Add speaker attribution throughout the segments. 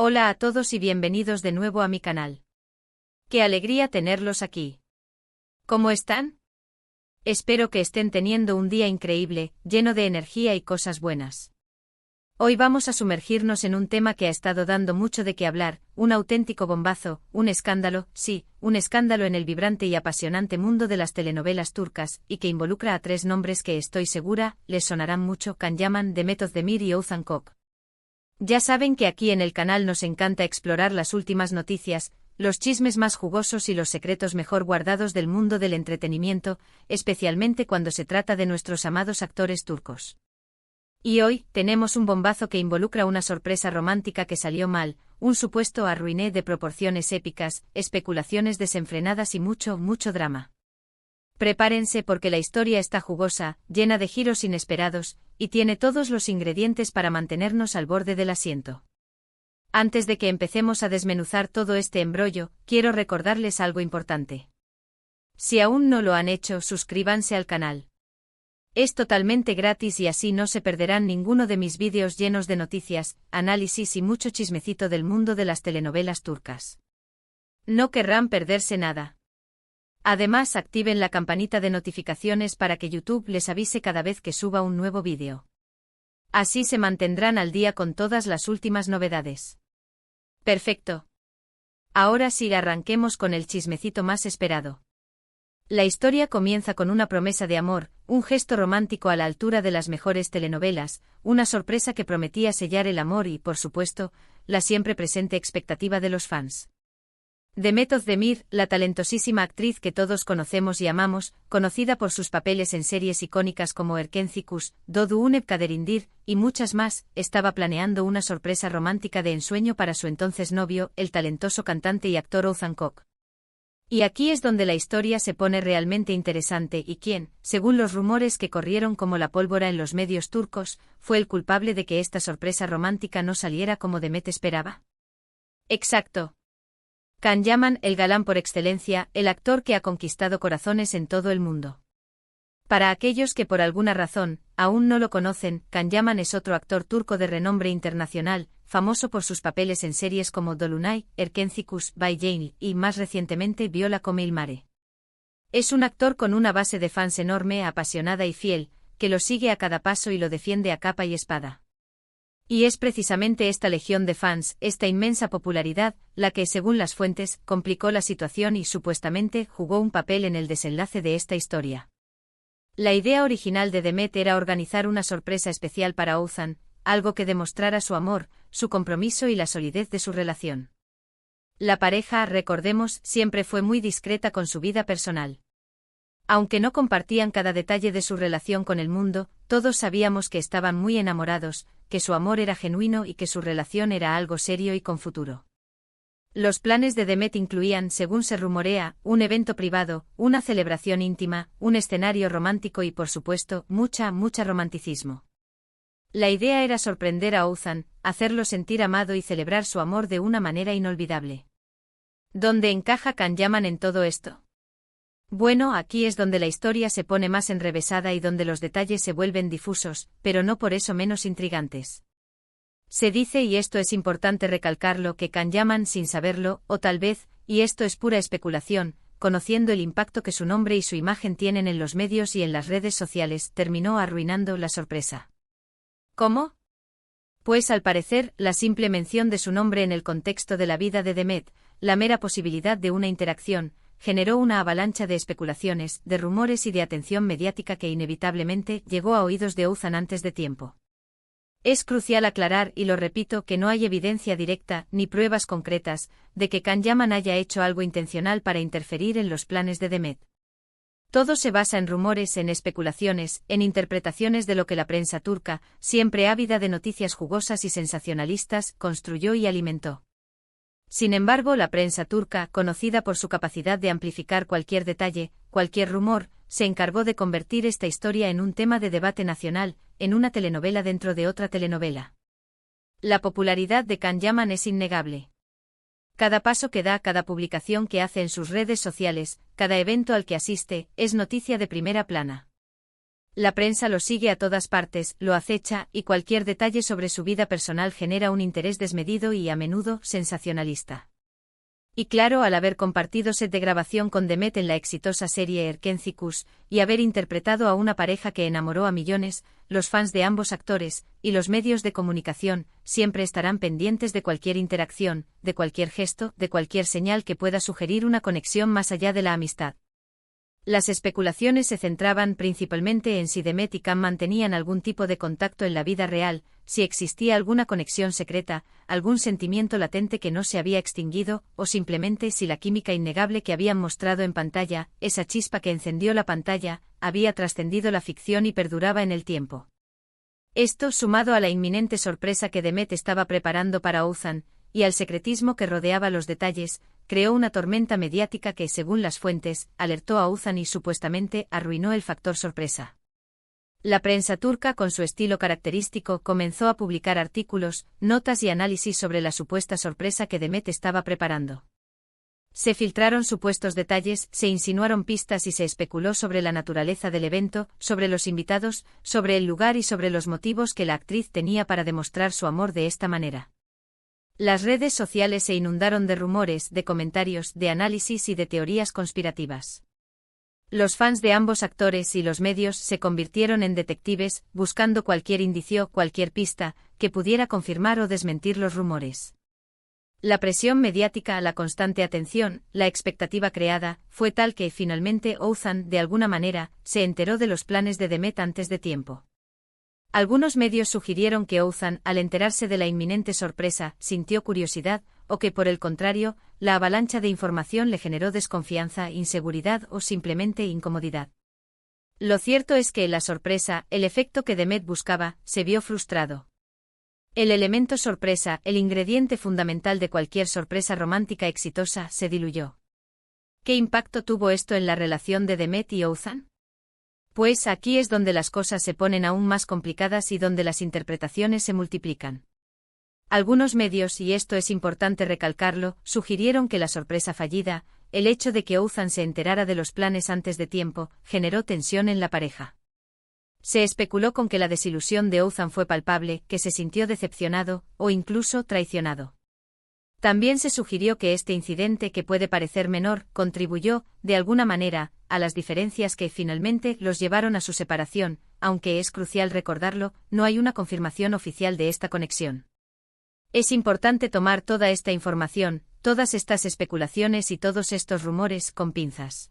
Speaker 1: Hola a todos y bienvenidos de nuevo a mi canal. ¡Qué alegría tenerlos aquí! ¿Cómo están? Espero que estén teniendo un día increíble, lleno de energía y cosas buenas. Hoy vamos a sumergirnos en un tema que ha estado dando mucho de qué hablar, un auténtico bombazo, un escándalo, sí, un escándalo en el vibrante y apasionante mundo de las telenovelas turcas, y que involucra a tres nombres que estoy segura les sonarán mucho: Can Yaman, Demet Özdemir y Oğuzhan Koç. Ya saben que aquí en el canal nos encanta explorar las últimas noticias, los chismes más jugosos y los secretos mejor guardados del mundo del entretenimiento, especialmente cuando se trata de nuestros amados actores turcos. Y hoy, tenemos un bombazo que involucra una sorpresa romántica que salió mal, un supuesto arruiné de proporciones épicas, especulaciones desenfrenadas y mucho, mucho drama. Prepárense porque la historia está jugosa, llena de giros inesperados, y tiene todos los ingredientes para mantenernos al borde del asiento. Antes de que empecemos a desmenuzar todo este embrollo, quiero recordarles algo importante. Si aún no lo han hecho, suscríbanse al canal. Es totalmente gratis y así no se perderán ninguno de mis vídeos llenos de noticias, análisis y mucho chismecito del mundo de las telenovelas turcas. No querrán perderse nada. Además, activen la campanita de notificaciones para que YouTube les avise cada vez que suba un nuevo vídeo. Así se mantendrán al día con todas las últimas novedades. Perfecto. Ahora sí, arranquemos con el chismecito más esperado. La historia comienza con una promesa de amor, un gesto romántico a la altura de las mejores telenovelas, una sorpresa que prometía sellar el amor y, por supuesto, la siempre presente expectativa de los fans. Demet Özdemir, la talentosísima actriz que todos conocemos y amamos, conocida por sus papeles en series icónicas como Erkencikus, Doğduğun Kaderindir, y muchas más, estaba planeando una sorpresa romántica de ensueño para su entonces novio, el talentoso cantante y actor Oğuzhan Koç. Y aquí es donde la historia se pone realmente interesante y quién, según los rumores que corrieron como la pólvora en los medios turcos, fue el culpable de que esta sorpresa romántica no saliera como Demet esperaba. Exacto. Can Yaman, el galán por excelencia, el actor que ha conquistado corazones en todo el mundo. Para aquellos que por alguna razón aún no lo conocen, Can Yaman es otro actor turco de renombre internacional, famoso por sus papeles en series como Dolunay, Erkencikus, Bay Jane y, más recientemente, Viola come il mare. Es un actor con una base de fans enorme, apasionada y fiel, que lo sigue a cada paso y lo defiende a capa y espada. Y es precisamente esta legión de fans, esta inmensa popularidad, la que, según las fuentes, complicó la situación y, supuestamente, jugó un papel en el desenlace de esta historia. La idea original de Demet era organizar una sorpresa especial para Oğuzhan, algo que demostrara su amor, su compromiso y la solidez de su relación. La pareja, recordemos, siempre fue muy discreta con su vida personal. Aunque no compartían cada detalle de su relación con el mundo, todos sabíamos que estaban muy enamorados, que su amor era genuino y que su relación era algo serio y con futuro. Los planes de Demet incluían, según se rumorea, un evento privado, una celebración íntima, un escenario romántico y, por supuesto, mucha romanticismo. La idea era sorprender a Oğuzhan, hacerlo sentir amado y celebrar su amor de una manera inolvidable. ¿Dónde encaja Can Yaman en todo esto? Bueno, aquí es donde la historia se pone más enrevesada y donde los detalles se vuelven difusos, pero no por eso menos intrigantes. Se dice, y esto es importante recalcarlo, que Can Yaman, sin saberlo, o tal vez, y esto es pura especulación, conociendo el impacto que su nombre y su imagen tienen en los medios y en las redes sociales, terminó arruinando la sorpresa. ¿Cómo? Pues al parecer, la simple mención de su nombre en el contexto de la vida de Demet, la mera posibilidad de una interacción, generó una avalancha de especulaciones, de rumores y de atención mediática que inevitablemente llegó a oídos de Oğuzhan antes de tiempo. Es crucial aclarar, y lo repito, que no hay evidencia directa, ni pruebas concretas, de que Can Yaman haya hecho algo intencional para interferir en los planes de Demet. Todo se basa en rumores, en especulaciones, en interpretaciones de lo que la prensa turca, siempre ávida de noticias jugosas y sensacionalistas, construyó y alimentó. Sin embargo, la prensa turca, conocida por su capacidad de amplificar cualquier detalle, cualquier rumor, se encargó de convertir esta historia en un tema de debate nacional, en una telenovela dentro de otra telenovela. La popularidad de Can Yaman es innegable. Cada paso que da, cada publicación que hace en sus redes sociales, cada evento al que asiste, es noticia de primera plana. La prensa lo sigue a todas partes, lo acecha, y cualquier detalle sobre su vida personal genera un interés desmedido y, a menudo, sensacionalista. Y claro, al haber compartido set de grabación con Demet en la exitosa serie Erkencikus, y haber interpretado a una pareja que enamoró a millones, los fans de ambos actores, y los medios de comunicación, siempre estarán pendientes de cualquier interacción, de cualquier gesto, de cualquier señal que pueda sugerir una conexión más allá de la amistad. Las especulaciones se centraban principalmente en si Demet y Cam mantenían algún tipo de contacto en la vida real, si existía alguna conexión secreta, algún sentimiento latente que no se había extinguido, o simplemente si la química innegable que habían mostrado en pantalla, esa chispa que encendió la pantalla, había trascendido la ficción y perduraba en el tiempo. Esto, sumado a la inminente sorpresa que Demet estaba preparando para Oğuzhan, y al secretismo que rodeaba los detalles, creó una tormenta mediática que, según las fuentes, alertó a Oğuzhan y supuestamente arruinó el factor sorpresa. La prensa turca, con su estilo característico, comenzó a publicar artículos, notas y análisis sobre la supuesta sorpresa que Demet estaba preparando. Se filtraron supuestos detalles, se insinuaron pistas y se especuló sobre la naturaleza del evento, sobre los invitados, sobre el lugar y sobre los motivos que la actriz tenía para demostrar su amor de esta manera. Las redes sociales se inundaron de rumores, de comentarios, de análisis y de teorías conspirativas. Los fans de ambos actores y los medios se convirtieron en detectives, buscando cualquier indicio, cualquier pista, que pudiera confirmar o desmentir los rumores. La presión mediática, la constante atención, la expectativa creada, fue tal que, finalmente, Oğuzhan, de alguna manera, se enteró de los planes de Demet antes de tiempo. Algunos medios sugirieron que Oğuzhan, al enterarse de la inminente sorpresa, sintió curiosidad, o que por el contrario, la avalancha de información le generó desconfianza, inseguridad o simplemente incomodidad. Lo cierto es que la sorpresa, el efecto que Demet buscaba, se vio frustrado. El elemento sorpresa, el ingrediente fundamental de cualquier sorpresa romántica exitosa, se diluyó. ¿Qué impacto tuvo esto en la relación de Demet y Oğuzhan? Pues aquí es donde las cosas se ponen aún más complicadas y donde las interpretaciones se multiplican. Algunos medios, y esto es importante recalcarlo, sugirieron que la sorpresa fallida, el hecho de que Oğuzhan se enterara de los planes antes de tiempo, generó tensión en la pareja. Se especuló con que la desilusión de Oğuzhan fue palpable, que se sintió decepcionado, o incluso traicionado. También se sugirió que este incidente, que puede parecer menor, contribuyó, de alguna manera, a las diferencias que finalmente los llevaron a su separación, aunque es crucial recordarlo, no hay una confirmación oficial de esta conexión. Es importante tomar toda esta información, todas estas especulaciones y todos estos rumores con pinzas.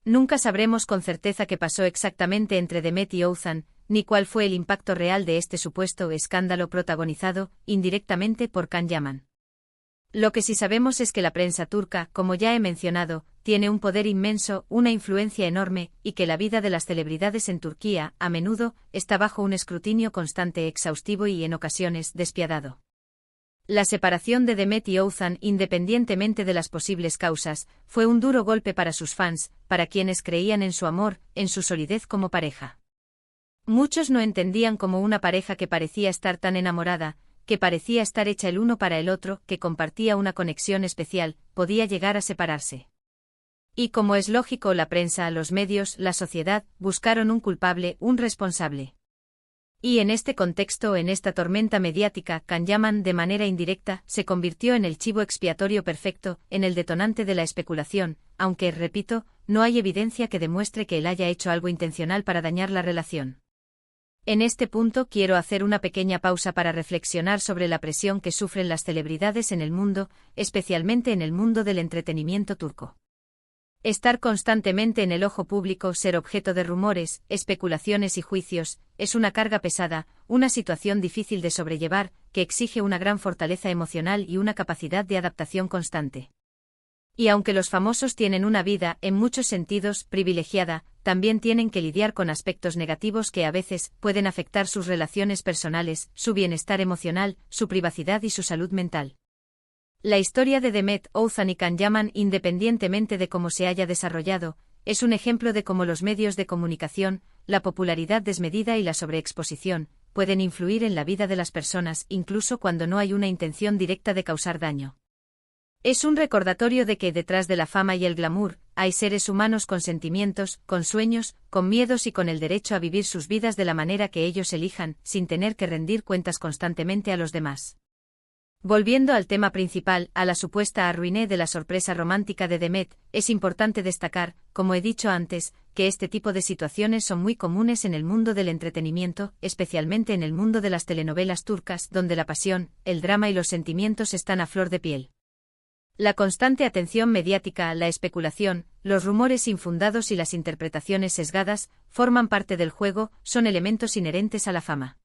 Speaker 1: Nunca sabremos con certeza qué pasó exactamente entre Demet y Oğuzhan, ni cuál fue el impacto real de este supuesto escándalo protagonizado, indirectamente por Can Yaman. Lo que sí sabemos es que la prensa turca, como ya he mencionado, tiene un poder inmenso, una influencia enorme, y que la vida de las celebridades en Turquía, a menudo, está bajo un escrutinio constante, exhaustivo y en ocasiones despiadado. La separación de Demet y Oğuzhan, independientemente de las posibles causas, fue un duro golpe para sus fans, para quienes creían en su amor, en su solidez como pareja. Muchos no entendían cómo una pareja que parecía estar tan enamorada, que parecía estar hecha el uno para el otro, que compartía una conexión especial, podía llegar a separarse. Y como es lógico, la prensa, los medios, la sociedad, buscaron un culpable, un responsable. Y en este contexto, en esta tormenta mediática, Can Yaman, de manera indirecta, se convirtió en el chivo expiatorio perfecto, en el detonante de la especulación, aunque, repito, no hay evidencia que demuestre que él haya hecho algo intencional para dañar la relación. En este punto quiero hacer una pequeña pausa para reflexionar sobre la presión que sufren las celebridades en el mundo, especialmente en el mundo del entretenimiento turco. Estar constantemente en el ojo público, ser objeto de rumores, especulaciones y juicios, es una carga pesada, una situación difícil de sobrellevar, que exige una gran fortaleza emocional y una capacidad de adaptación constante. Y aunque los famosos tienen una vida, en muchos sentidos, privilegiada, también tienen que lidiar con aspectos negativos que a veces pueden afectar sus relaciones personales, su bienestar emocional, su privacidad y su salud mental. La historia de Demet, Oğuzhan y Can Yaman, independientemente de cómo se haya desarrollado, es un ejemplo de cómo los medios de comunicación, la popularidad desmedida y la sobreexposición, pueden influir en la vida de las personas, incluso cuando no hay una intención directa de causar daño. Es un recordatorio de que detrás de la fama y el glamour, hay seres humanos con sentimientos, con sueños, con miedos y con el derecho a vivir sus vidas de la manera que ellos elijan, sin tener que rendir cuentas constantemente a los demás. Volviendo al tema principal, a la supuesta arruiné de la sorpresa romántica de Demet, es importante destacar, como he dicho antes, que este tipo de situaciones son muy comunes en el mundo del entretenimiento, especialmente en el mundo de las telenovelas turcas, donde la pasión, el drama y los sentimientos están a flor de piel. La constante atención mediática, la especulación, los rumores infundados y las interpretaciones sesgadas, forman parte del juego, son elementos inherentes a la fama.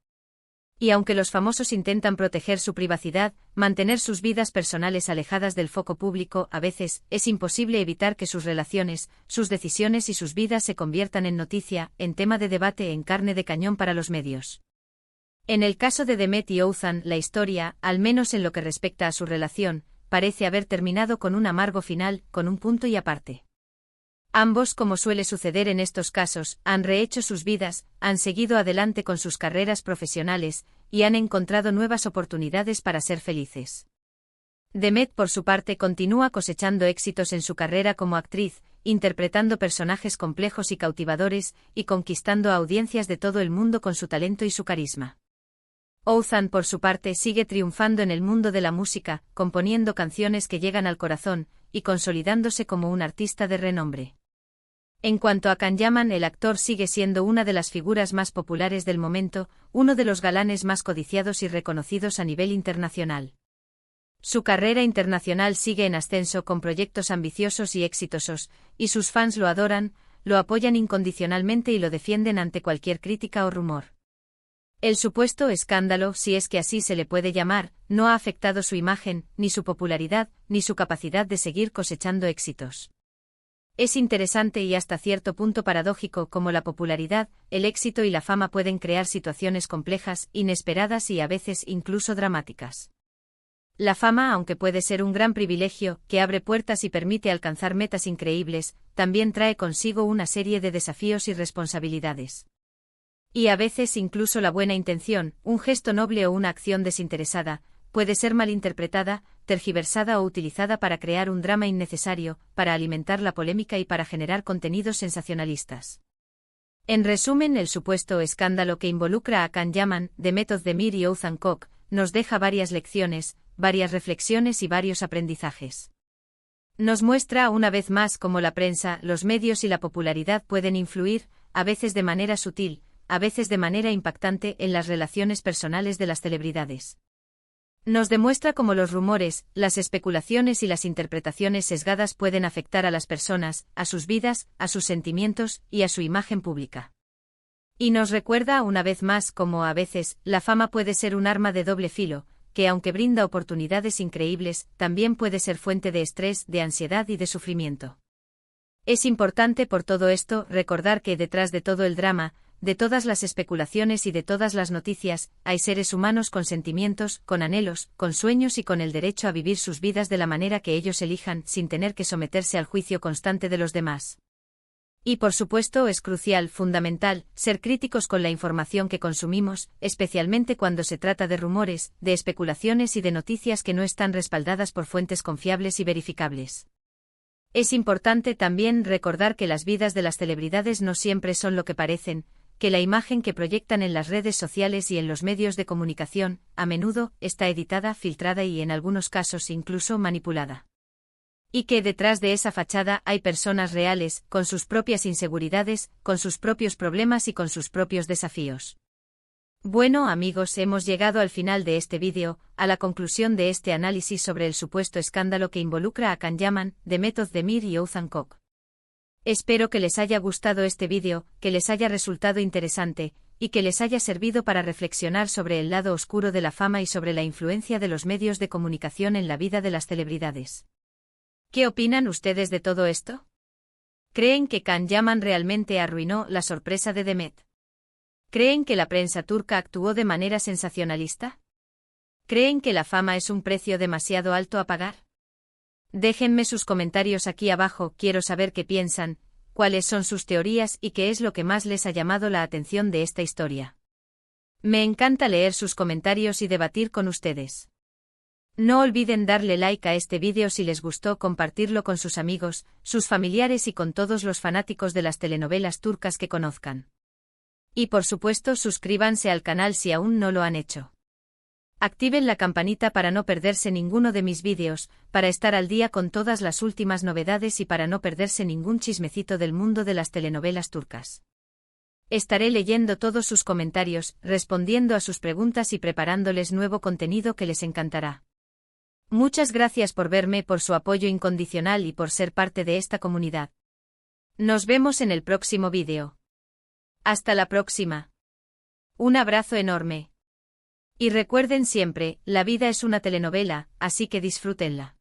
Speaker 1: Y aunque los famosos intentan proteger su privacidad, mantener sus vidas personales alejadas del foco público, a veces, es imposible evitar que sus relaciones, sus decisiones y sus vidas se conviertan en noticia, en tema de debate, en carne de cañón para los medios. En el caso de Demet y Oğuzhan, la historia, al menos en lo que respecta a su relación, parece haber terminado con un amargo final, con un punto y aparte. Ambos, como suele suceder en estos casos, han rehecho sus vidas, han seguido adelante con sus carreras profesionales, y han encontrado nuevas oportunidades para ser felices. Demet, por su parte, continúa cosechando éxitos en su carrera como actriz, interpretando personajes complejos y cautivadores, y conquistando a audiencias de todo el mundo con su talento y su carisma. Oğuzhan, por su parte, sigue triunfando en el mundo de la música, componiendo canciones que llegan al corazón, y consolidándose como un artista de renombre. En cuanto a Can Yaman, el actor sigue siendo una de las figuras más populares del momento, uno de los galanes más codiciados y reconocidos a nivel internacional. Su carrera internacional sigue en ascenso con proyectos ambiciosos y exitosos, y sus fans lo adoran, lo apoyan incondicionalmente y lo defienden ante cualquier crítica o rumor. El supuesto escándalo, si es que así se le puede llamar, no ha afectado su imagen, ni su popularidad, ni su capacidad de seguir cosechando éxitos. Es interesante y hasta cierto punto paradójico cómo la popularidad, el éxito y la fama pueden crear situaciones complejas, inesperadas y a veces incluso dramáticas. La fama, aunque puede ser un gran privilegio, que abre puertas y permite alcanzar metas increíbles, también trae consigo una serie de desafíos y responsabilidades. Y a veces incluso la buena intención, un gesto noble o una acción desinteresada, puede ser malinterpretada, tergiversada o utilizada para crear un drama innecesario, para alimentar la polémica y para generar contenidos sensacionalistas. En resumen, el supuesto escándalo que involucra a Can Yaman, Demet Özdemir y Oğuzhan Koç, nos deja varias lecciones, varias reflexiones y varios aprendizajes. Nos muestra una vez más cómo la prensa, los medios y la popularidad pueden influir, a veces de manera sutil, a veces de manera impactante, en las relaciones personales de las celebridades. Nos demuestra cómo los rumores, las especulaciones y las interpretaciones sesgadas pueden afectar a las personas, a sus vidas, a sus sentimientos y a su imagen pública. Y nos recuerda una vez más cómo a veces la fama puede ser un arma de doble filo, que aunque brinda oportunidades increíbles, también puede ser fuente de estrés, de ansiedad y de sufrimiento. Es importante por todo esto recordar que detrás de todo el drama, de todas las especulaciones y de todas las noticias, hay seres humanos con sentimientos, con anhelos, con sueños y con el derecho a vivir sus vidas de la manera que ellos elijan, sin tener que someterse al juicio constante de los demás. Y por supuesto es crucial, fundamental, ser críticos con la información que consumimos, especialmente cuando se trata de rumores, de especulaciones y de noticias que no están respaldadas por fuentes confiables y verificables. Es importante también recordar que las vidas de las celebridades no siempre son lo que parecen, que la imagen que proyectan en las redes sociales y en los medios de comunicación, a menudo, está editada, filtrada y en algunos casos incluso manipulada. Y que detrás de esa fachada hay personas reales, con sus propias inseguridades, con sus propios problemas y con sus propios desafíos. Bueno amigos, hemos llegado al final de este vídeo, a la conclusión de este análisis sobre el supuesto escándalo que involucra a Can Yaman, Demet Özdemir y Oğuzhan Koç. Espero que les haya gustado este vídeo, que les haya resultado interesante, y que les haya servido para reflexionar sobre el lado oscuro de la fama y sobre la influencia de los medios de comunicación en la vida de las celebridades. ¿Qué opinan ustedes de todo esto? ¿Creen que Can Yaman realmente arruinó la sorpresa de Demet? ¿Creen que la prensa turca actuó de manera sensacionalista? ¿Creen que la fama es un precio demasiado alto a pagar? Déjenme sus comentarios aquí abajo, quiero saber qué piensan, cuáles son sus teorías y qué es lo que más les ha llamado la atención de esta historia. Me encanta leer sus comentarios y debatir con ustedes. No olviden darle like a este vídeo si les gustó, compartirlo con sus amigos, sus familiares y con todos los fanáticos de las telenovelas turcas que conozcan. Y por supuesto suscríbanse al canal si aún no lo han hecho. Activen la campanita para no perderse ninguno de mis vídeos, para estar al día con todas las últimas novedades y para no perderse ningún chismecito del mundo de las telenovelas turcas. Estaré leyendo todos sus comentarios, respondiendo a sus preguntas y preparándoles nuevo contenido que les encantará. Muchas gracias por verme, por su apoyo incondicional y por ser parte de esta comunidad. Nos vemos en el próximo vídeo. Hasta la próxima. Un abrazo enorme. Y recuerden siempre, la vida es una telenovela, así que disfrútenla.